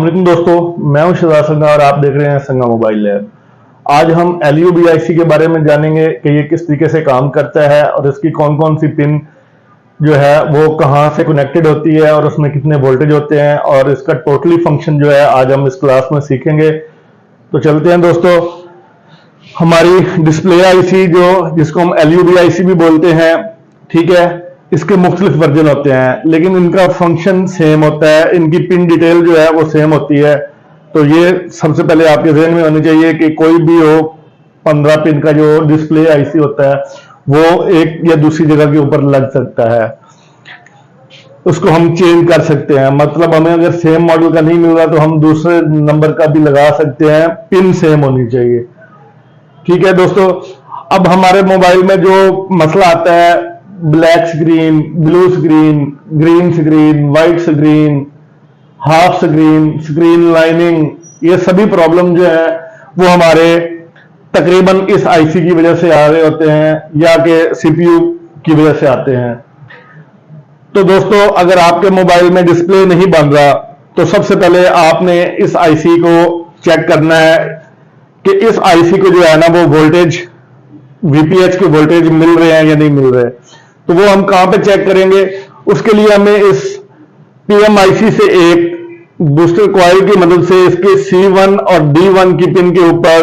अस्सलाम दोस्तों, मैं हूं शहजाद संगा और आप देख रहे हैं संगा मोबाइल लैब। आज हम LUBIC के बारे में जानेंगे कि ये किस तरीके से काम करता है और इसकी कौन कौन सी पिन जो है वो कहां से कनेक्टेड होती है और उसमें कितने वोल्टेज होते हैं और इसका टोटली फंक्शन जो है आज हम इस क्लास में सीखेंगे। तो चलते हैं दोस्तों। हमारी डिस्प्ले आईसी जिसको हम LUBIC भी बोलते हैं, ठीक है, इसके मुख्तलिफ वर्जन होते हैं लेकिन इनका फंक्शन सेम होता है, इनकी पिन डिटेल जो है वो सेम होती है। तो ये सबसे पहले आपके ज़हन में होनी चाहिए कि कोई भी हो 15 पिन का जो डिस्प्ले आईसी होता है वो एक या दूसरी जगह के ऊपर लग सकता है, उसको हम चेंज कर सकते हैं। मतलब हमें अगर सेम मॉडल का नहीं मिल रहा तो हम दूसरे नंबर का भी लगा सकते हैं, पिन सेम होनी चाहिए। ठीक है दोस्तों, अब हमारे मोबाइल में जो मसला आता है black screen, blue screen, green screen, white screen, half screen, screen lining, ये सभी प्रॉब्लम जो है वो हमारे तकरीबन इस आईसी की वजह से आ रहे होते हैं या कि CPU की वजह से आते हैं। तो दोस्तों, अगर आपके मोबाइल में डिस्प्ले नहीं बन रहा तो सबसे पहले आपने इस आईसी को चेक करना है कि इस आईसी को जो है ना वो वोल्टेज VPH के वोल्टेज मिल रहे हैं या नहीं मिल रहे। तो वो हम कहां पे चेक करेंगे? उसके लिए हमें इस PMIC से एक बूस्टर कॉइल की मदद से इसके C1 और D1 की पिन के ऊपर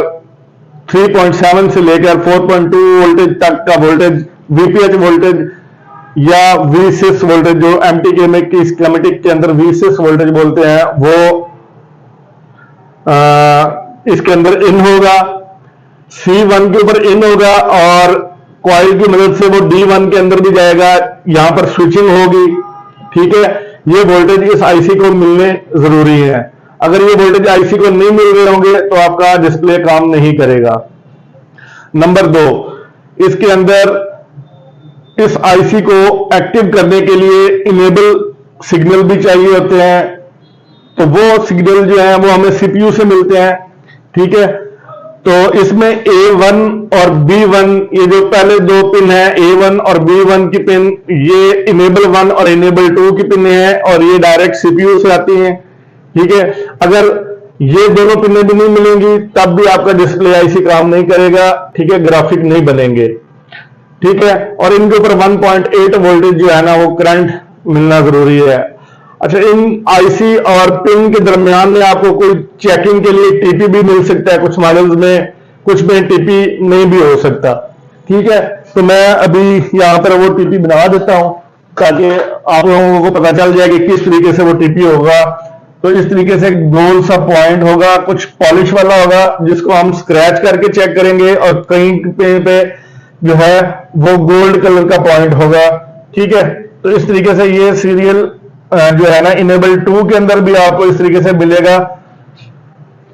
3.7 से लेकर 4.2 वोल्टेज तक का वोल्टेज, VPH वोल्टेज या V6 वोल्टेज, जो MTK की स्कीमेटिक के अंदर V6 वोल्टेज बोलते हैं, वो इसके अंदर इन होगा, C1 के ऊपर इन होगा और कॉइल की मदद से वो D1 के अंदर भी जाएगा, यहां पर स्विचिंग होगी। ठीक है, ये वोल्टेज इस आईसी को मिलने जरूरी है। अगर ये वोल्टेज आईसी को नहीं मिल रहे होंगे तो आपका डिस्प्ले काम नहीं करेगा। नंबर 2, इसके अंदर इस आईसी को एक्टिव करने के लिए इनेबल सिग्नल भी चाहिए होते हैं। तो वो सिग्नल जो है वो हमें CPU से मिलते हैं। ठीक है, तो इसमें A1 और B1, ये जो पहले दो पिन है A1 और B1 की पिन, ये इनेबल 1 और इनेबल 2 की पिन है और ये डायरेक्ट CPU से आती हैं। ठीक है, अगर ये दोनों पिनें भी नहीं मिलेंगी तब भी आपका डिस्प्ले आईसी काम नहीं करेगा। ठीक है, ग्राफिक नहीं बनेंगे। ठीक है, और इनके ऊपर 1.8 वोल्टेज जो है ना वो करंट मिलना जरूरी है। अच्छा, इन आईसी और पिन के दरमियान में आपको कोई चेकिंग के लिए टीपी भी मिल सकता है, कुछ मॉडल्स में, कुछ में टीपी नहीं भी हो सकता। ठीक है, तो मैं अभी यहां पर वो टीपी बना देता हूं ताकि आप लोगों को पता चल जाए कि किस तरीके से वो टीपी होगा। तो इस तरीके से गोल सा पॉइंट होगा, कुछ पॉलिश वाला होगा, जिसको हम स्क्रैच करके चेक करेंगे और कहीं पे जो है वो गोल्ड कलर का पॉइंट होगा। ठीक है, तो इस तरीके से ये सीरियल जो है ना इनेबल 2 के अंदर भी आपको इस तरीके से मिलेगा।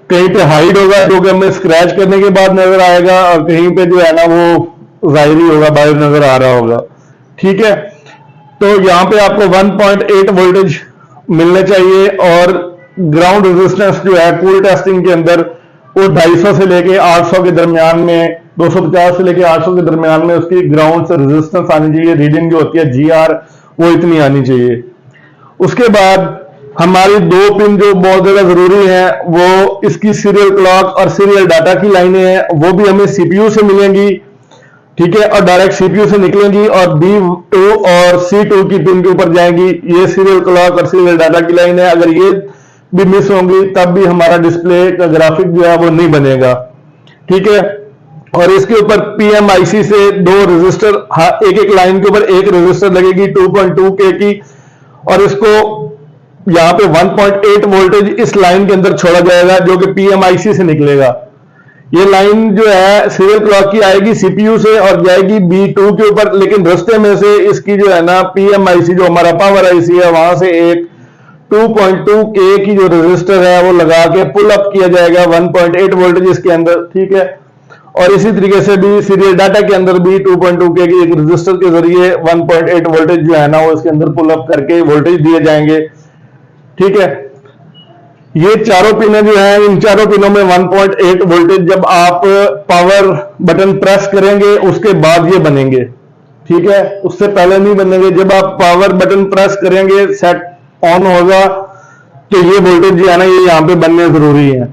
कहीं पे हाइड होगा जो कि हमें स्क्रैच करने के बाद नजर आएगा और कहीं पे जो है ना वो जाहिर होगा, बाहर नजर आ रहा होगा। ठीक है, तो यहां पे आपको 1.8 वोल्टेज मिलने चाहिए और ग्राउंड रेजिस्टेंस जो है कूल टेस्टिंग के अंदर वो 250 से लेके 800 के दरमियान में, 250 से लेके 800 के दरमियान में उसकी ग्राउंड से रेजिस्टेंस आनी चाहिए। रीडिंग जो होती है GR वो इतनी आनी चाहिए। उसके बाद हमारी दो पिन जो बहुत ज्यादा जरूरी है वो इसकी सीरियल क्लॉक और सीरियल डाटा की लाइनें हैं, वो भी हमें CPU से मिलेंगी। ठीक है, और डायरेक्ट CPU से निकलेंगी और B2 और C2 की पिन के ऊपर जाएंगी। ये सीरियल क्लॉक और सीरियल डाटा की लाइन है, अगर ये भी मिस होंगी तब भी हमारा डिस्प्ले का ग्राफिक जो है वो नहीं बनेगा। ठीक है, और इसके ऊपर PMIC से दो रजिस्टर, एक एक लाइन के ऊपर एक रजिस्टर लगेगी 2.2K की, और इसको यहां पे 1.8 वोल्टेज इस लाइन के अंदर छोड़ा जाएगा जो कि PMIC से निकलेगा। ये लाइन जो है सीरियल क्लॉक की आएगी CPU से और जाएगी B2 के ऊपर, लेकिन रास्ते में से इसकी जो है ना PMIC जो हमारा पावर आईसी है वहां से एक 2.2K की जो रजिस्टर है वो लगा के पुल अप किया जाएगा 1.8 वोल्टेज इसके अंदर। ठीक है, और इसी तरीके से भी सीरियल डाटा के अंदर भी 2.2K की एक रजिस्टर के जरिए 1.8 वोल्टेज जो है ना वो इसके अंदर पुल अप करके वोल्टेज दिए जाएंगे। ठीक है, ये चारों पिनें जो हैं, इन चारों पिनों में 1.8 वोल्टेज जब आप पावर बटन प्रेस करेंगे उसके बाद ये बनेंगे। ठीक है, उससे पहले नहीं बनेंगे। जब आप पावर बटन प्रेस करेंगे, सेट ऑन होगा तो ये वोल्टेज जो है ना ये यहाँ पे बनने जरूरी है।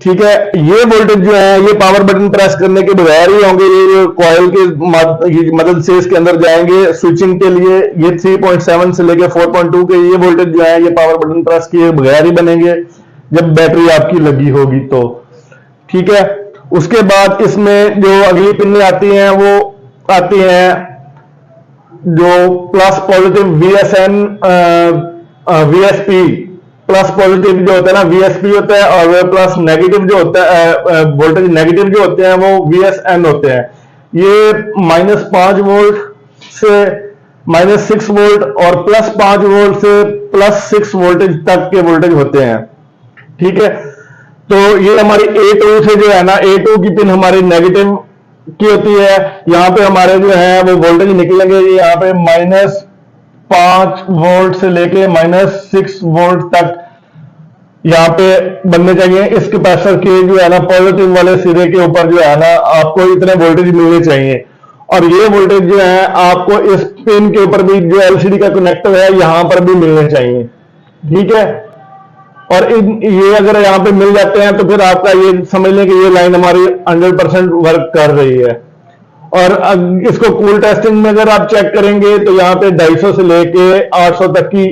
ठीक है, ये वोल्टेज जो है ये पावर बटन प्रेस करने के बगैर ही होंगे, ये कॉइल के मदद से इसके अंदर जाएंगे स्विचिंग के लिए। ये 3.7 से लेके 4.2 के ये वोल्टेज जो है ये पावर बटन प्रेस किए बगैर ही बनेंगे जब बैटरी आपकी लगी होगी तो। ठीक है, उसके बाद इसमें जो अगली पिन आती हैं वो आती हैं जो plus positive VSN VSP plus positive जो होता है ना VSP होता है, और प्लस नेगेटिव जो होता है वोल्टेज नेगेटिव जो होते हैं वो VSN होते हैं। ये -5 वोल्ट से -6 वोल्ट और +5 वोल्ट से +6 वोल्टेज तक के वोल्टेज होते हैं। ठीक है, तो ये हमारी A2 से जो है ना A2 की पिन हमारी नेगेटिव की होती है। यहाँ पे हमारे जो है वो वोल्टेज निकलेंगे, ये यहाँ पे -5 वोल्ट से लेके -6 वोल्ट तक यहाँ पे बनने चाहिए। इस कैपेसिटर के जो है ना पॉजिटिव वाले सिरे के ऊपर जो है ना आपको इतने वोल्टेज मिलने चाहिए, और ये वोल्टेज जो है आपको इस पिन के ऊपर भी जो LCD का कनेक्टर है यहां पर भी मिलने चाहिए। ठीक है, और ये अगर यहाँ पे मिल जाते हैं तो फिर आपका ये समझ लें कि ये लाइन हमारी 100% वर्क कर रही है। और इसको कूल टेस्टिंग में अगर आप चेक करेंगे तो यहाँ पे 250 से लेके 800 तक की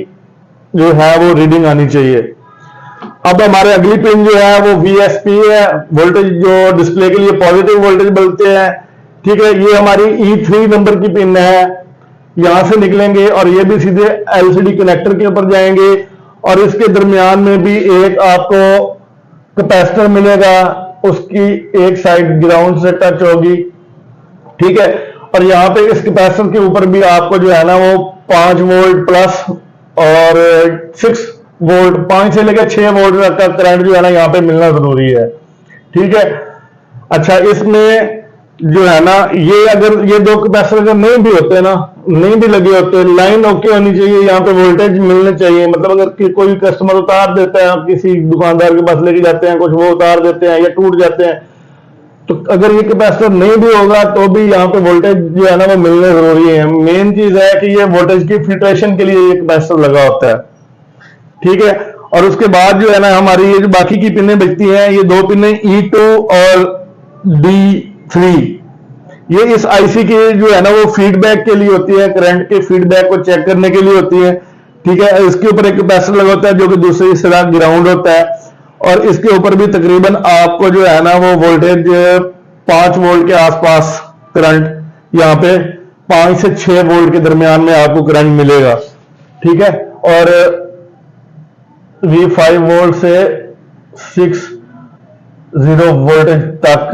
जो है वो रीडिंग आनी चाहिए। अब हमारे अगली पिन जो है वो VSP है, वोल्टेज जो डिस्प्ले के लिए पॉजिटिव वोल्टेज बोलते हैं। ठीक है, ये हमारी E3 नंबर की पिन है, यहां से निकलेंगे और ये भी सीधे LCD कनेक्टर के ऊपर जाएंगे, और इसके दरमियान में भी एक आपको कैपेसिटर मिलेगा, उसकी एक साइड ग्राउंड से टच होगी। ठीक है, और यहाँ पे इस कैपेसिटर के ऊपर भी आपको जो है ना वो 5 वोल्ट प्लस और 6 वोल्ट 5 से लेकर 6 वोल्ट तक का करंट जो है ना यहाँ पे मिलना जरूरी है। ठीक है, अच्छा इसमें जो है ना ये अगर ये दो कैपेसिटर अगर नहीं भी होते ना, नहीं भी लगे होते, लाइन ओके होनी चाहिए, यहाँ पे वोल्टेज मिलने चाहिए। मतलब अगर कोई कस्टमर उतार देता है, आप किसी दुकानदार के पास लेके जाते हैं, कुछ वो उतार देते हैं या टूट जाते हैं, तो अगर ये कैपेसिटर नहीं भी होगा तो भी यहाँ पे वोल्टेज जो है ना वो मिलने जरूरी है। मेन चीज है कि ये वोल्टेज की फिल्ट्रेशन के लिए ये कैपेसिटर लगा होता है। ठीक है, और उसके बाद जो है ना हमारी ये जो बाकी की पिनें बचती हैं, ये दो पिनें E2 और D3, ये इस IC की जो है ना वो फीडबैक के लिए होती है, करंट के फीडबैक को चेक करने के लिए होती है। ठीक है, इसके ऊपर एक कैपेसिटर लगा होता है जो कि दूसरी हिस्सा ग्राउंड होता है, और इसके ऊपर भी तकरीबन आपको जो है ना वो वोल्टेज 5 वोल्ट के आसपास करंट यहाँ पे 5 से 6 वोल्ट के दरमियान में आपको करंट मिलेगा। ठीक है, और V5 वोल्ट से 60 वोल्टेज तक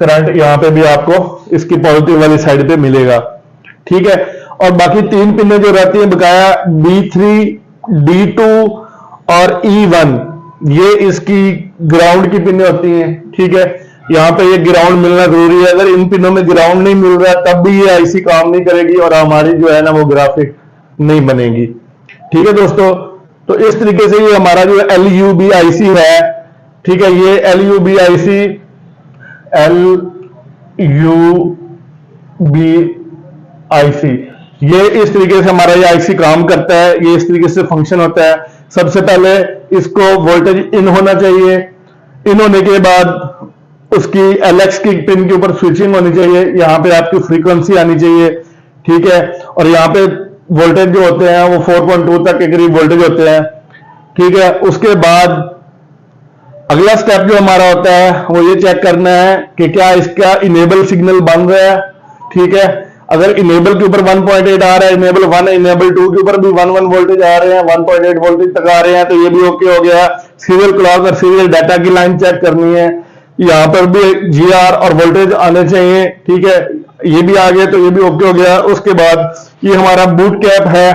करंट यहाँ पे भी आपको इसकी पॉजिटिव वाली साइड पे मिलेगा। ठीक है, और बाकी 3 पिनें जो रहती हैं बकाया B3, D2 और E1, ये इसकी ग्राउंड की पिनें होती हैं। ठीक है, यहाँ पे ये ग्राउंड मिलना जरूरी है। अगर इन पिनों में ग्राउंड नहीं मिल रहा तब भी ये IC काम नहीं करेगी और हमारी जो है ना वो ग्राफिक नहीं बनेगी। ठीक है दोस्तों, तो इस तरीके से ये हमारा जो LUB IC है। ठीक है, ये LUB IC ये इस तरीके से हमारा ये IC काम करता है, ये इस तरीके से फंक्शन होता है। सबसे पहले इसको वोल्टेज इन होना चाहिए, इन होने के बाद उसकी LX की पिन के ऊपर स्विचिंग होनी चाहिए, यहाँ पे आपकी फ्रीक्वेंसी आनी चाहिए। ठीक है, और यहाँ पे वोल्टेज जो होते हैं वो 4.2 तक के करीब वोल्टेज होते हैं। ठीक है, उसके बाद अगला स्टेप जो हमारा होता है वो ये चेक करना है कि क्या इसका इनेबल सिग्नल बन रहा है। ठीक है, अगर इनेबल के ऊपर 1.8 आ रहा है, इनेबल 1 इनेबल 2 के ऊपर भी 1 वोल्टेज आ रहे हैं, 1.8 वोल्टेज तक आ रहे हैं, तो ये भी ओके हो गया। सीरियल क्लॉक और सीरियल डाटा की लाइन चेक करनी है, यहाँ पर भी GR और वोल्टेज आने चाहिए। ठीक है, ये भी आ गया तो ये भी ओके हो गया। उसके बाद ये हमारा बूट कैप है।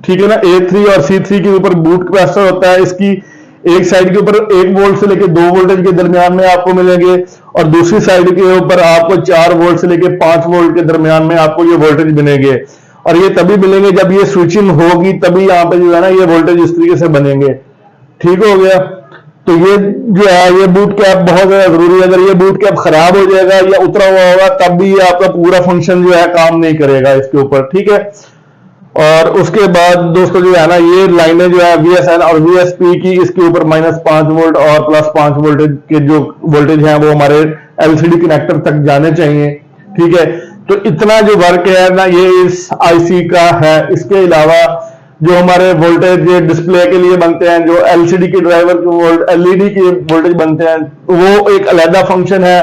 ठीक है ना, A3 और C3 के ऊपर बूट कैपेसिटर होता है, इसकी एक साइड के ऊपर 1 वोल्ट से लेकर 2 वोल्टेज के दरमियान में आपको मिलेंगे, और दूसरी साइड के ऊपर आपको 4 वोल्ट से लेकर 5 वोल्ट के दरमियान में आपको ये वोल्टेज मिलेंगे। और ये तभी मिलेंगे जब ये स्विचिंग होगी, तभी यहाँ पे जो है ना ये वोल्टेज इस तरीके से बनेंगे। ठीक हो गया, तो ये जो है ये बूट कैप बहुत ज्यादा जरूरी है। अगर ये बूट कैप खराब हो जाएगा या उतरा हुआ होगा तब भी ये आपका पूरा फंक्शन जो है काम नहीं करेगा इसके ऊपर। ठीक है, और उसके बाद दोस्तों जो है ना, ये लाइनें जो है VSN और VSP की, इसके ऊपर -5 वोल्ट और +5 वोल्टेज के जो वोल्टेज हैं वो हमारे LCD कनेक्टर तक जाने चाहिए। ठीक है, तो इतना जो वर्क है ना ये इस IC का है। इसके अलावा जो हमारे वोल्टेज डिस्प्ले के लिए बनते हैं, जो LCD के ड्राइवर के LED के वोल्टेज बनते हैं, वो एक अलग फंक्शन है।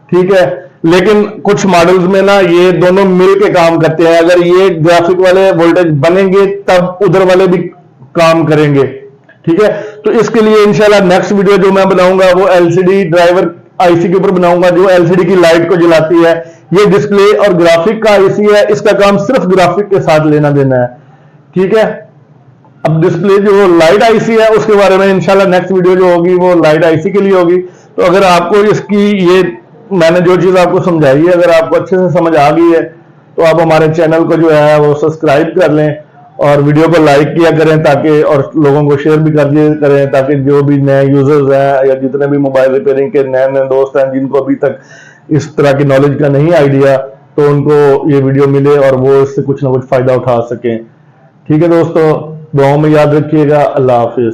ठीक है, लेकिन कुछ मॉडल्स में ना ये दोनों मिल के काम करते हैं। अगर ये ग्राफिक वाले वोल्टेज बनेंगे तब उधर वाले भी काम करेंगे। ठीक है, तो इसके लिए इंशाल्लाह नेक्स्ट वीडियो जो मैं बनाऊंगा वो LCD ड्राइवर IC के ऊपर बनाऊंगा, जो LCD की लाइट को जलाती है। ये डिस्प्ले और ग्राफिक का IC है, इसका काम सिर्फ ग्राफिक के साथ लेना देना है। ठीक है, अब डिस्प्ले जो लाइट IC है उसके बारे में इंशाल्लाह नेक्स्ट वीडियो जो होगी वो लाइट IC के लिए होगी। तो अगर आपको इसकी ये मैंने जो चीज आपको समझाई है, अगर आपको अच्छे से समझ आ गई है तो आप हमारे चैनल को जो है वो सब्सक्राइब कर लें और वीडियो को लाइक किया करें, ताकि और लोगों को शेयर भी कर दिया करें, ताकि जो भी नए यूजर्स हैं या जितने भी मोबाइल रिपेयरिंग के नए नए दोस्त हैं जिनको अभी तक इस तरह की नॉलेज का नहीं आइडिया, तो उनको ये वीडियो मिले और वो इससे कुछ ना कुछ फायदा उठा सकें। ठीक है दोस्तों, दुआओं में याद रखिएगा। अल्लाह हाफिज।